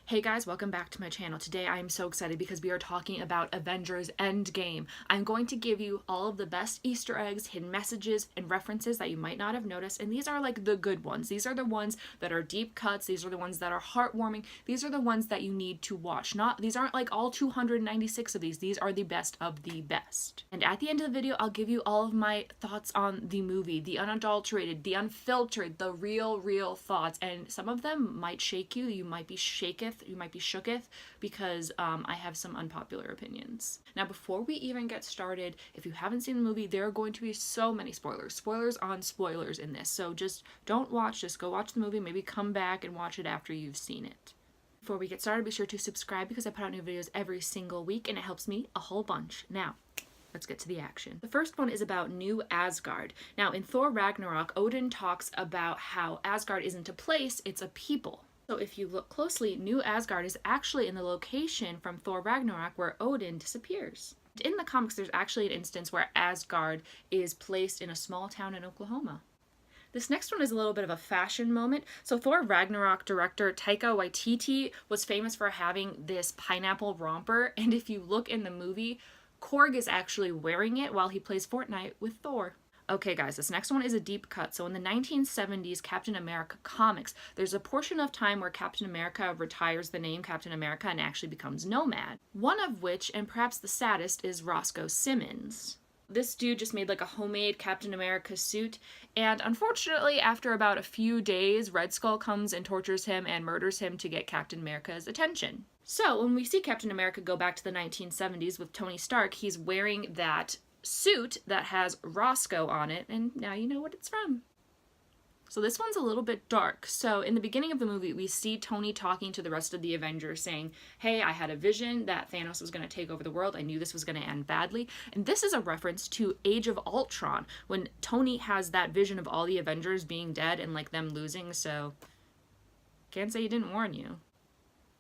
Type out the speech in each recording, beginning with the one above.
Hey guys, welcome back to my channel. Today I am so excited because we are talking about Avengers Endgame. I'm going to give you all of the best Easter eggs, hidden messages, and references that you might not have noticed, and these are like the good ones. These are the ones that are deep cuts, these are the ones that are heartwarming, these are the ones that you need to watch. These aren't like all 296 of these are the best of the best. And at the end of the video, I'll give you all of my thoughts on the movie, the unadulterated, the unfiltered, the real thoughts, and some of them might shake you. You might be shooketh because I have some unpopular opinions. Now, before we even get started, if you haven't seen the movie, there are going to be so many spoilers on spoilers in this. So just don't watch, just go watch the movie, maybe come back and watch it after you've seen it. Before we get started, be sure to subscribe because I put out new videos every single week and it helps me a whole bunch. Now, let's get to the action. The first one is about New Asgard. Now, in Thor Ragnarok, Odin talks about how Asgard isn't a place, it's a people. So if you look closely, New Asgard is actually in the location from Thor Ragnarok where Odin disappears. In the comics, there's actually an instance where Asgard is placed in a small town in Oklahoma. This next one is a little bit of a fashion moment. So Thor Ragnarok director Taika Waititi was famous for having this pineapple romper, and if you look in the movie, Korg is actually wearing it while he plays Fortnite with Thor. Okay guys, this next one is a deep cut. So in the 1970s Captain America comics, there's a portion of time where Captain America retires the name Captain America and actually becomes Nomad. One of which, and perhaps the saddest, is Roscoe Simmons. This dude just made like a homemade Captain America suit, and unfortunately after about a few days, Red Skull comes and tortures him and murders him to get Captain America's attention. So when we see Captain America go back to the 1970s with Tony Stark, he's wearing that suit that has Roscoe on it, and now you know what it's from. So this one's a little bit dark. So in the beginning of the movie, we see Tony talking to the rest of the Avengers saying, hey, I had a vision that Thanos was going to take over the world. I knew this was going to end badly. And this is a reference to Age of Ultron, when Tony has that vision of all the Avengers being dead and like them losing, so can't say he didn't warn you.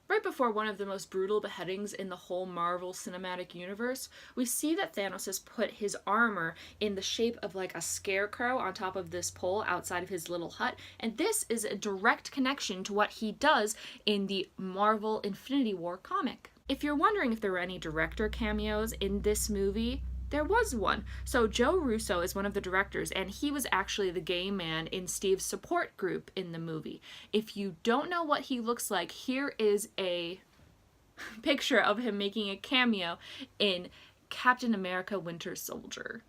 Right before one of the most brutal beheadings in the whole Marvel Cinematic Universe, we see that Thanos has put his armor in the shape of like a scarecrow on top of this pole outside of his little hut, and this is a direct connection to what he does in the Marvel Infinity War comic. If you're wondering if there were any director cameos in this movie, there was one. So Joe Russo is one of the directors, and he was actually the gay man in Steve's support group in the movie. If you don't know what he looks like, here is a picture of him making a cameo in Captain America Winter Soldier.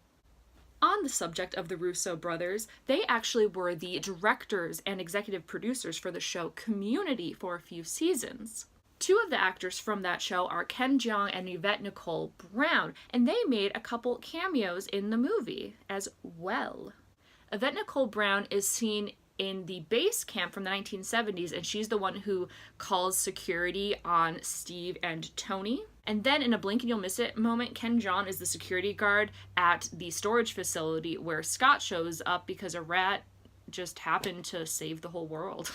On the subject of the Russo brothers, they actually were the directors and executive producers for the show Community for a few seasons. Two of the actors from that show are Ken Jeong and Yvette Nicole Brown, and they made a couple cameos in the movie as well. Yvette Nicole Brown is seen in the base camp from the 1970s, and she's the one who calls security on Steve and Tony. And then in a blink and you'll miss it moment, Ken Jeong is the security guard at the storage facility where Scott shows up because a rat just happened to save the whole world.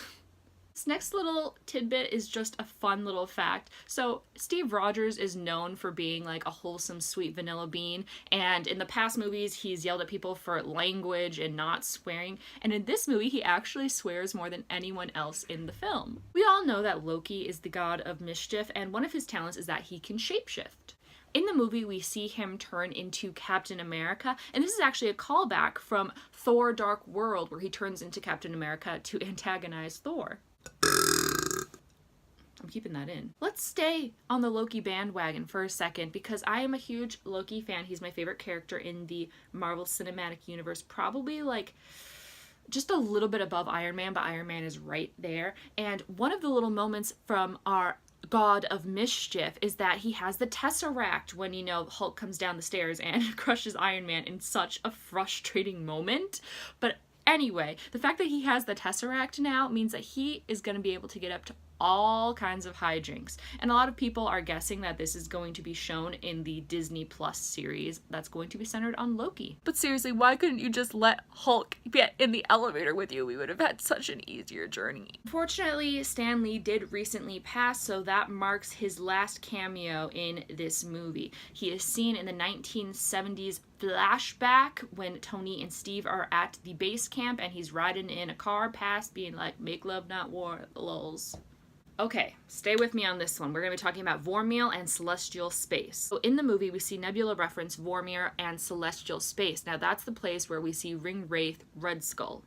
This next little tidbit is just a fun little fact. So Steve Rogers is known for being like a wholesome, sweet vanilla bean, and in the past movies he's yelled at people for language and not swearing, and in this movie he actually swears more than anyone else in the film. We all know that Loki is the god of mischief, and one of his talents is that he can shapeshift. In the movie, we see him turn into Captain America, and this is actually a callback from Thor: Dark World, where he turns into Captain America to antagonize Thor. I'm keeping that in. Let's stay on the Loki bandwagon for a second because I am a huge Loki fan. He's my favorite character in the Marvel Cinematic Universe, probably like just a little bit above Iron Man, but Iron Man is right there. And one of the little moments from our God of Mischief is that he has the Tesseract when, you know, Hulk comes down the stairs and crushes Iron Man in such a frustrating moment. But anyway, the fact that he has the Tesseract now means that he is going to be able to get up to all kinds of hijinks. And a lot of people are guessing that this is going to be shown in the Disney Plus series that's going to be centered on Loki. But seriously, why couldn't you just let Hulk get in the elevator with you? We would have had such an easier journey. Unfortunately, Stan Lee did recently pass, so that marks his last cameo in this movie. He is seen in the 1970s flashback when Tony and Steve are at the base camp and he's riding in a car past being like, make love not war, lols. Okay, stay with me on this one. We're going to be talking about Vormir and celestial space. So in the movie, we see Nebula reference Vormir and celestial space. Now that's the place where we see Ring Wraith Red Skull.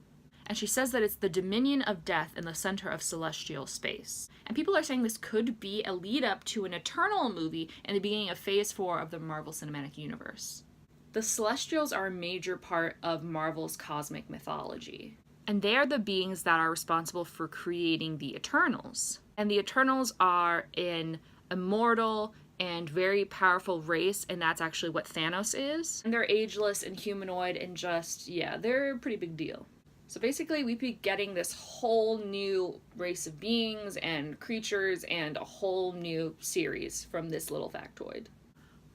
And she says that it's the dominion of death in the center of celestial space. And people are saying this could be a lead up to an Eternal movie in the beginning of Phase 4 of the Marvel Cinematic Universe. The Celestials are a major part of Marvel's cosmic mythology. And they are the beings that are responsible for creating the Eternals. And the Eternals are an immortal and very powerful race, and that's actually what Thanos is. And they're ageless and humanoid and just, yeah, they're a pretty big deal. So basically, we'd be getting this whole new race of beings and creatures and a whole new series from this little factoid.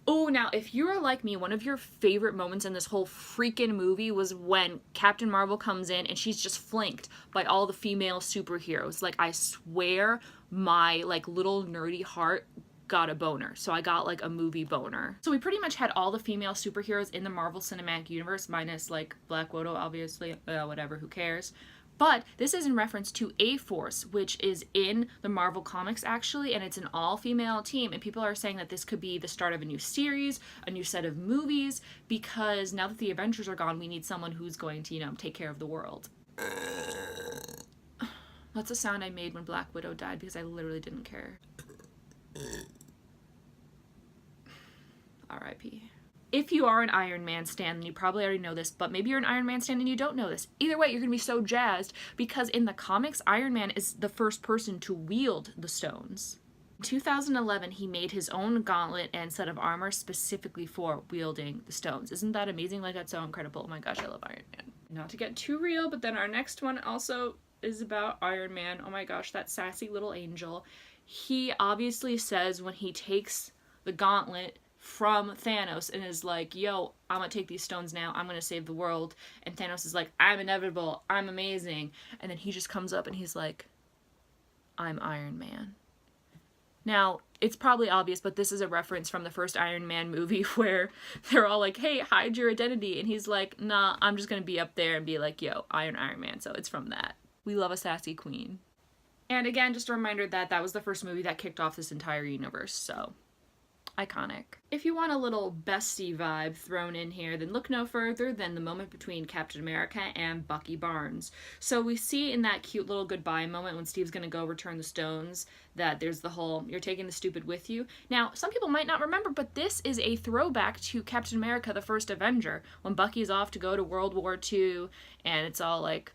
Oh, now, if you're like me, one of your favorite moments in this whole freaking movie was when Captain Marvel comes in and she's just flanked by all the female superheroes. Like, I swear my, like, little nerdy heart got a boner. So I got, like, a movie boner. So we pretty much had all the female superheroes in the Marvel Cinematic Universe, minus, like, Black Widow, obviously. Whatever, who cares? But this is in reference to A-Force, which is in the Marvel Comics, actually, and it's an all-female team, and people are saying that this could be the start of a new series, a new set of movies, because now that the Avengers are gone, we need someone who's going to, you know, take care of the world. That's the sound I made when Black Widow died, because I literally didn't care. R.I.P. If you are an Iron Man stan, then you probably already know this, but maybe you're an Iron Man stan and you don't know this. Either way, you're going to be so jazzed, because in the comics, Iron Man is the first person to wield the stones. In 2011, he made his own gauntlet and set of armor specifically for wielding the stones. Isn't that amazing? Like, that's so incredible. Oh my gosh, I love Iron Man. Not to get too real, but then our next one also is about Iron Man. Oh my gosh, that sassy little angel. He obviously says when he takes the gauntlet from Thanos and is like, yo, I'm gonna take these stones now, I'm gonna save the world, and Thanos is like, I'm inevitable, I'm amazing, and then he just comes up and he's like, I'm Iron Man. Now, it's probably obvious, but this is a reference from the first Iron Man movie where they're all like, hey, hide your identity, and he's like, nah, I'm just gonna be up there and be like, yo, Iron Man, so it's from that. We love a sassy queen. And again, just a reminder that that was the first movie that kicked off this entire universe, so iconic. If you want a little bestie vibe thrown in here, then look no further than the moment between Captain America and Bucky Barnes. So we see in that cute little goodbye moment when Steve's gonna go return the stones that there's the whole, you're taking the stupid with you. Now, some people might not remember, but this is a throwback to Captain America, the First Avenger, when Bucky's off to go to World War II, and it's all like,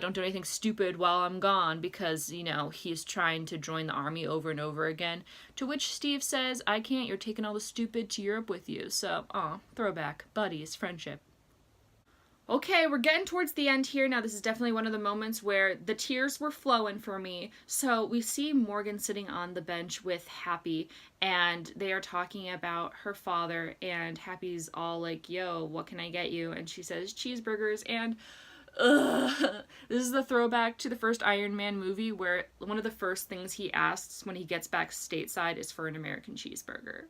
don't do anything stupid while I'm gone, because, you know, he's trying to join the army over and over again. To which Steve says, I can't, you're taking all the stupid to Europe with you. So, throwback, buddies, friendship. Okay, we're getting towards the end here. Now, this is definitely one of the moments where the tears were flowing for me. So we see Morgan sitting on the bench with Happy, and they are talking about her father, and Happy's all like, yo, what can I get you? And she says, cheeseburgers, and this is the throwback to the first Iron Man movie where one of the first things he asks when he gets back stateside is for an American cheeseburger.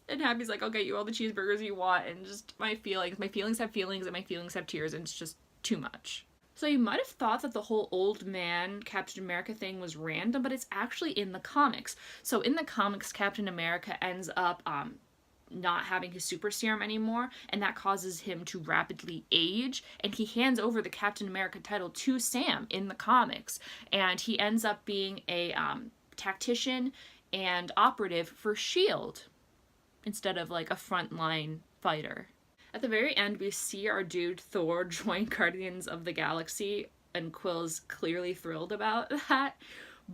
And Happy's like, I'll get you all the cheeseburgers you want, and just my feelings have feelings, and my feelings have tears, and it's just too much. So you might have thought that the whole old man Captain America thing was random, but it's actually in the comics. So in the comics, Captain America ends up not having his super serum anymore, and that causes him to rapidly age, and he hands over the Captain America title to Sam in the comics, and he ends up being a tactician and operative for S.H.I.E.L.D. instead of like a frontline fighter. At the very end, we see our dude Thor join Guardians of the Galaxy, and Quill's clearly thrilled about that.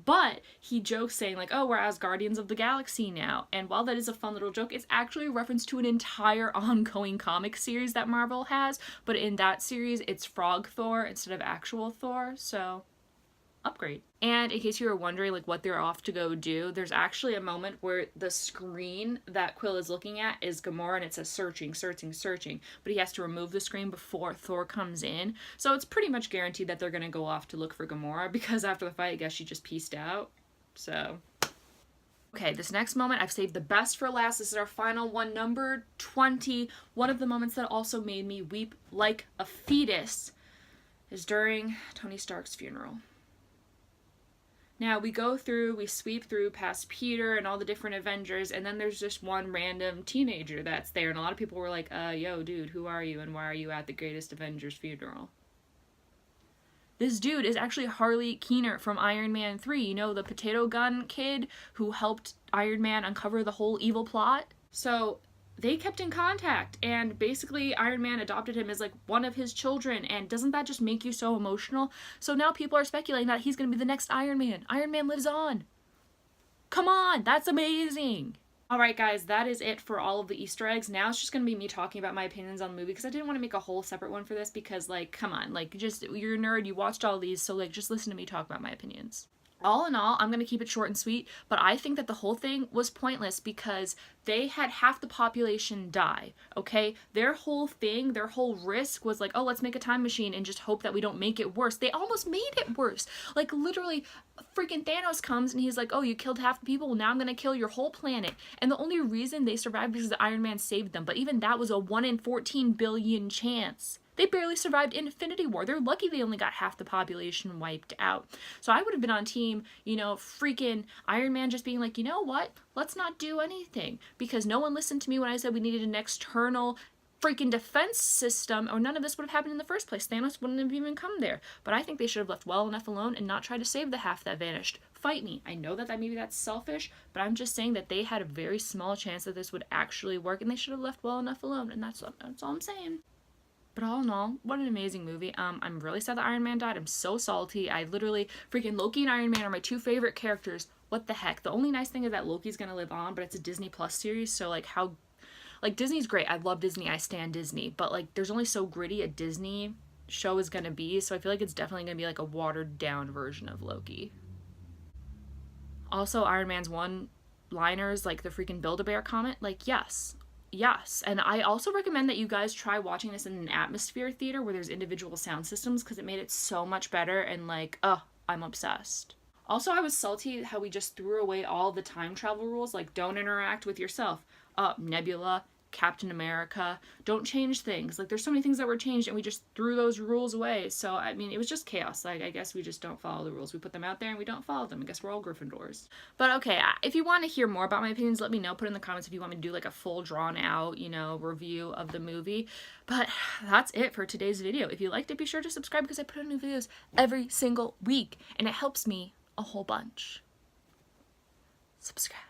But he jokes saying like, oh, we're as Guardians of the Galaxy now. And while that is a fun little joke, it's actually a reference to an entire ongoing comic series that Marvel has. But in that series, it's Frog Thor instead of actual Thor. So, upgrade. And in case you were wondering like what they're off to go do, there's actually a moment where the screen that Quill is looking at is Gamora, and it says searching, but he has to remove the screen before Thor comes in. So it's pretty much guaranteed that they're gonna go off to look for Gamora, because after the fight, I guess she just peaced out. So, okay, this next moment I've saved the best for last. This is our final one, number 20. One of the moments that also made me weep like a fetus is during Tony Stark's funeral. Now we go through, we sweep through past Peter and all the different Avengers, and then there's just one random teenager that's there, and a lot of people were like, yo dude, who are you and why are you at the greatest Avengers funeral? This dude is actually Harley Keener from Iron Man 3, you know, the potato gun kid who helped Iron Man uncover the whole evil plot. So they kept in contact, and basically Iron Man adopted him as like one of his children, and doesn't that just make you so emotional? So now people are speculating that he's gonna be the next Iron Man. Iron Man lives on. Come on, that's amazing. Alright guys, that is it for all of the Easter eggs. Now it's just going to be me talking about my opinions on the movie, because I didn't want to make a whole separate one for this, because like, come on, like, just, you're a nerd, you watched all these, so like, just listen to me talk about my opinions. All in all, I'm going to keep it short and sweet, but I think that the whole thing was pointless because they had half the population die, okay? Their whole thing, their whole risk was like, oh, let's make a time machine and just hope that we don't make it worse. They almost made it worse. Like, literally, freaking Thanos comes and he's like, oh, you killed half the people, well, now I'm going to kill your whole planet. And the only reason they survived is because Iron Man saved them, but even that was a 1 in 14 billion chance. They barely survived Infinity War. They're lucky they only got half the population wiped out. So I would have been on team, you know, freaking Iron Man just being like, you know what? Let's not do anything. Because no one listened to me when I said we needed an external freaking defense system, or none of this would have happened in the first place. Thanos wouldn't have even come there. But I think they should have left well enough alone and not tried to save the half that vanished. Fight me. I know that maybe that's selfish, but I'm just saying that they had a very small chance that this would actually work, and they should have left well enough alone, and that's all I'm saying. But all in all, what an amazing movie. I'm really sad that Iron Man died. I'm so salty. I literally, freaking Loki and Iron Man are my two favorite characters. What the heck? The only nice thing is that Loki's gonna live on, but it's a Disney Plus series, so like how, like Disney's great. I love Disney. I stan Disney, but like there's only so gritty a Disney show is gonna be, so I feel like it's definitely gonna be like a watered down version of Loki. Also, Iron Man's one-liners, like the freaking Build-A-Bear comment, like yes. Yes, and I also recommend that you guys try watching this in an atmosphere theater where there's individual sound systems, because it made it so much better, and like, I'm obsessed. Also, I was salty how we just threw away all the time travel rules, like don't interact with yourself. Nebula, Captain America, don't change things. Like, there's so many things that were changed, and we just threw those rules away. So, I mean, it was just chaos. Like, I guess we just don't follow the rules. We put them out there, and we don't follow them. I guess we're all Gryffindors. But, okay, if you want to hear more about my opinions, let me know. Put in the comments if you want me to do, like, a full drawn-out, you know, review of the movie. But that's it for today's video. If you liked it, be sure to subscribe, because I put out new videos every single week, and it helps me a whole bunch. Subscribe.